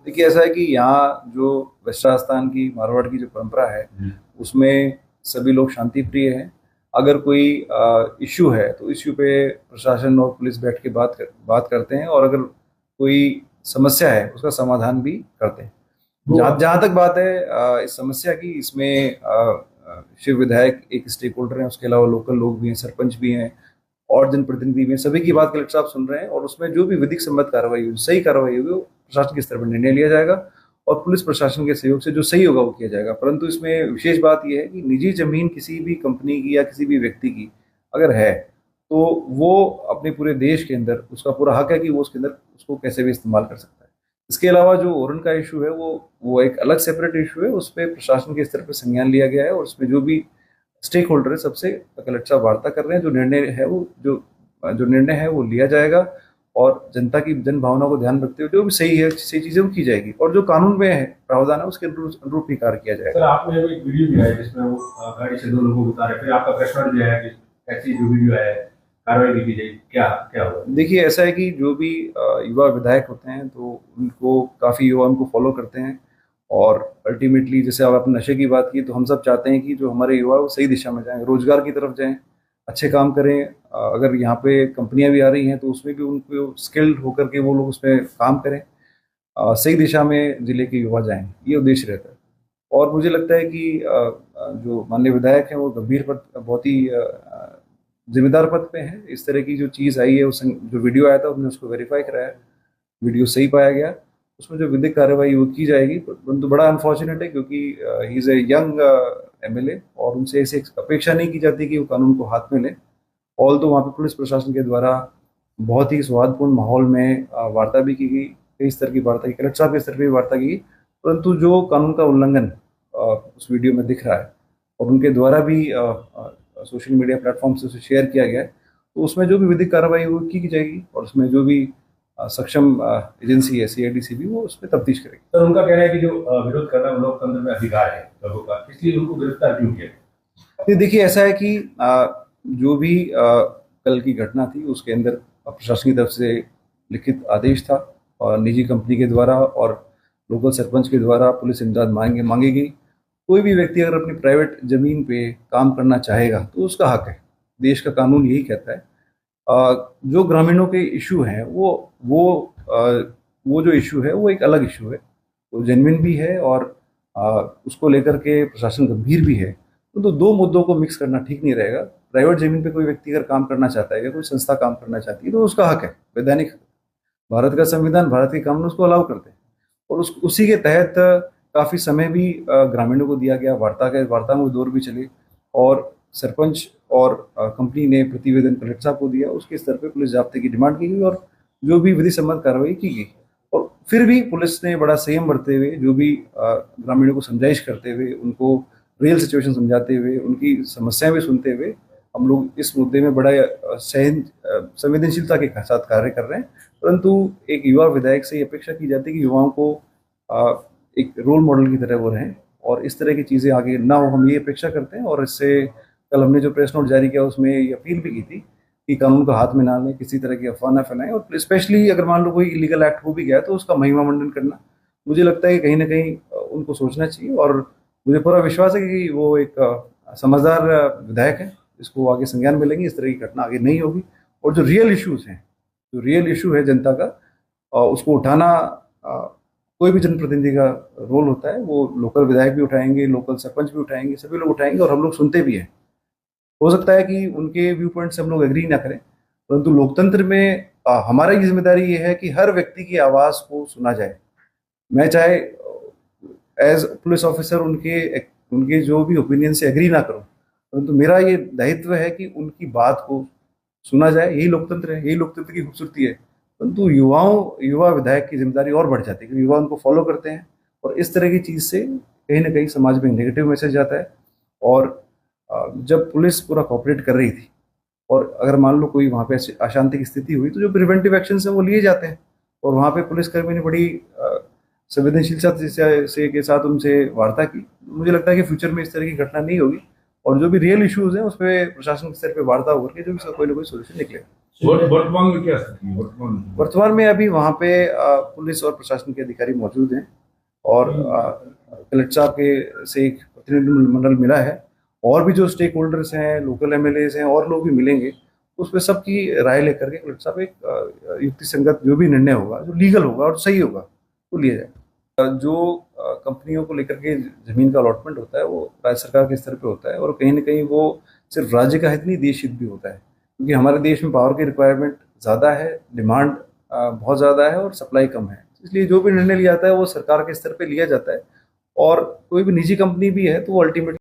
देखिए ऐसा है कि यहाँ जो वेस्ट राजस्थान की मारवाड़ की जो परंपरा है उसमें सभी लोग शांति प्रिय हैं। अगर कोई इश्यू है तो इश्यू पे प्रशासन और पुलिस बैठ के बात करते हैं, और अगर कोई समस्या है उसका समाधान भी करते हैं। जहाँ जहाँ तक बात है इस समस्या की, इसमें शिव विधायक एक स्टेक होल्डर हैं, उसके अलावा लोकल लोग भी हैं, सरपंच भी हैं और जनप्रतिनिधि भी हैं। सभी की बात कलेक्टर साहब सुन रहे हैं, और उसमें जो भी विधिक सम्मत कार्रवाई होगी, सही कार्रवाई होगी, वो प्रशासन के स्तर पर निर्णय लिया जाएगा और पुलिस प्रशासन के सहयोग से जो सही होगा वो किया जाएगा। परंतु इसमें विशेष बात यह है कि निजी जमीन किसी भी कंपनी की या किसी भी व्यक्ति की अगर है, तो वो अपने पूरे देश के अंदर उसका पूरा हक है कि वो उसके अंदर उसको कैसे भी इस्तेमाल कर सकता है। इसके अलावा जो ओरन का इशू है वो एक अलग सेपरेट इशू है। उस पर प्रशासन के स्तर पर संज्ञान लिया गया है, और उसमें जो भी स्टेक होल्डर है सबसे कलेक्टर साहब वार्ता कर रहे हैं। जो निर्णय है वो जो निर्णय है वो लिया जाएगा, और जनता की जन भावना को ध्यान रखते हुए जो भी सही है, सही चीजें वो की जाएगी, और जो कानून में है प्रावधान है उसके अनुरूप ही कार्य किया जाएगा। सर, आपने एक वीडियो दिया है जिसमें वो गाड़ी से दो लोगों को उतारे, फिर आपका प्रश्न जो है कि ऐसी जो वीडियो है कार्रवाई की जाएगी, क्या क्या होगा? देखिए ऐसा है कि जो भी युवा विधायक होते हैं तो उनको काफ़ी युवा उनको फॉलो करते हैं, और अल्टीमेटली जैसे अब आपने नशे की बात की, तो हम सब चाहते हैं कि जो हमारे युवा वो सही दिशा में जाएं, रोजगार की तरफ जाएं, अच्छे काम करें। अगर यहाँ पे कंपनियां भी आ रही हैं तो उसमें भी उनको स्किल्ड होकर के वो लोग उसमें काम करें, सही दिशा में जिले के युवा जाएं, ये उद्देश्य रहता है। और मुझे लगता है कि जो माननीय विधायक हैं वो गंभीर पर बहुत ही जिम्मेदार पद पे हैं। इस तरह की जो चीज़ आई है, उस जो वीडियो आया था उन्होंने उसको वेरीफाई कराया, वीडियो सही पाया गया, उसमें जो विधिक कार्रवाई वो की जाएगी। परंतु बड़ा अनफॉर्चुनेट है क्योंकि he is a young MLA, और उनसे ऐसी अपेक्षा नहीं की जाती कि वो कानून को हाथ में लें। ऑल तो वहाँ पे पुलिस प्रशासन के द्वारा बहुत ही सौहार्दपूर्ण माहौल में वार्ता भी की गई, कई स्तर की वार्ता की, कलेक्टर साहब के स्तर पर भी वार्ता की गई। परंतु जो कानून का उल्लंघन उस वीडियो में दिख रहा है, और उनके द्वारा भी सोशल मीडिया प्लेटफॉर्म से उसे शेयर किया गया है, तो उसमें जो भी विधिक कार्रवाई वो की जाएगी, और उसमें जो भी सक्षम एजेंसी है सीआईडीसीबी वो उस पर तफ्तीश करेगी। सर, उनका कहना है कि जो विरोध करना वो लोकतंत्र में अधिकार है लोगों का, इसलिए उनको गिरफ्तार क्यों किया? तो देखिए ऐसा है कि जो भी कल की घटना थी उसके अंदर प्रशासन की तरफ से लिखित आदेश था, और निजी कंपनी के द्वारा और लोकल सरपंच के द्वारा पुलिस इमदाद मांगी गई। कोई भी व्यक्ति अगर अपनी प्राइवेट जमीन पे काम करना चाहेगा तो उसका हक है, देश का कानून यही कहता है। जो ग्रामीणों के इशू हैं वो जो इशू है वो एक अलग इशू है, वो जेन्युइन भी है, और उसको लेकर के प्रशासन गंभीर भी है। तो दो मुद्दों को मिक्स करना ठीक नहीं रहेगा। प्राइवेट जमीन पे कोई व्यक्ति अगर काम करना चाहता है या कोई संस्था काम करना चाहती है तो उसका हक है, वैधानिक। भारत का संविधान, भारत के कानून उसको अलाउ करते हैं, और उसी के तहत काफ़ी समय भी ग्रामीणों को दिया गया। वार्ता में दौर भी चले, और सरपंच और कंपनी ने प्रतिवेदन कलेक्टर साहब को दिया, उसके स्तर पे पुलिस जाब्ते की डिमांड की गई, और जो भी विधि सम्मत कार्रवाई की गई। और फिर भी पुलिस ने बड़ा संयम बरतते हुए, जो भी ग्रामीणों को समझाइश करते हुए, उनको रियल सिचुएशन समझाते हुए, उनकी समस्याएं भी सुनते हुए, हम लोग इस मुद्दे में बड़ा संवेदनशीलता के साथ कार्य कर रहे हैं। परंतु एक युवा विधायक से ये अपेक्षा की जाती है कि युवाओं को एक रोल मॉडल की तरह वो रहें, और इस तरह की चीज़ें आगे ना हो, हम ये अपेक्षा करते हैं। और इससे कल हमने जो प्रेस नोट जारी किया उसमें ये अपील भी की थी कि कानून का हाथ में ना लें, किसी तरह की अफवाह ना फैलाएं, और स्पेशली अगर मान लो कोई इलीगल एक्ट हो भी गया तो उसका महिमा मंडन करना, मुझे लगता है कि कहीं ना कहीं उनको सोचना चाहिए। और मुझे पूरा विश्वास है कि वो एक समझदार विधायक है, इसको आगे संज्ञान मिलेंगे, इस तरह की घटना आगे नहीं होगी। और जो रियल इश्यूज हैं, जो रियल इशू है जनता का, उसको उठाना कोई भी जनप्रतिनिधि का रोल होता है। वो लोकल विधायक भी उठाएंगे, लोकल सरपंच भी उठाएंगे, सभी लोग उठाएंगे, और हम लोग सुनते भी हैं। हो सकता है कि उनके व्यू पॉइंट से हम लोग एग्री ना करें, परंतु लोकतंत्र में हमारी जिम्मेदारी ये है कि हर व्यक्ति की आवाज़ को सुना जाए। मैं चाहे एज पुलिस ऑफिसर उनके जो भी ओपिनियन से एग्री ना करूं, परंतु मेरा ये दायित्व है कि उनकी बात को सुना जाए। यही लोकतंत्र है, यही लोकतंत्र की खूबसूरती है। परंतु युवा विधायक की जिम्मेदारी और बढ़ जाती है, क्योंकि युवा उनको फॉलो करते हैं, और इस तरह की चीज़ से कहीं ना कहीं समाज में नेगेटिव मैसेज जाता है। और जब पुलिस पूरा कॉपरेट कर रही थी, और अगर मान लो कोई वहाँ पे अशांति की स्थिति हुई, तो जो प्रिवेंटिव एक्शन है वो लिए जाते हैं, और वहाँ पे पुलिसकर्मी ने बड़ी संवेदनशीलता से के साथ उनसे वार्ता की। मुझे लगता है कि फ्यूचर में इस तरह की घटना नहीं होगी, और जो भी रियल इश्यूज हैं उस पर प्रशासन के स्तर पर वार्ता होकर के जो भी कोई ना कोई सोल्यूशन निकलेगा। वर्तमान में क्या स्थिति है वर्तमान में अभी वहाँ पे पुलिस और प्रशासन के अधिकारी मौजूद हैं और कलेक्टर साहब के से एक प्रतिनिधिमंडल मिला है और भी जो स्टेक होल्डर्स हैं, लोकल एमएलएज हैं और लोग भी मिलेंगे। उस पर सबकी राय लेकर के कलेक्टर साहब एक युक्ति संगत जो भी निर्णय होगा, जो लीगल होगा और सही होगा, वो लिया जाए। जो कंपनियों को लेकर के जमीन का अलॉटमेंट होता है वो राज्य सरकार के स्तर पे होता है और कहीं ना कहीं वो सिर्फ राज्य का हित नहीं, देश हित भी होता है, क्योंकि हमारे देश में पावर की रिक्वायरमेंट ज़्यादा है, डिमांड बहुत ज़्यादा है और सप्लाई कम है। इसलिए जो भी निर्णय लिया जाता है वो सरकार के स्तर पे लिया जाता है और कोई भी निजी कंपनी भी है तो वो अल्टीमेटली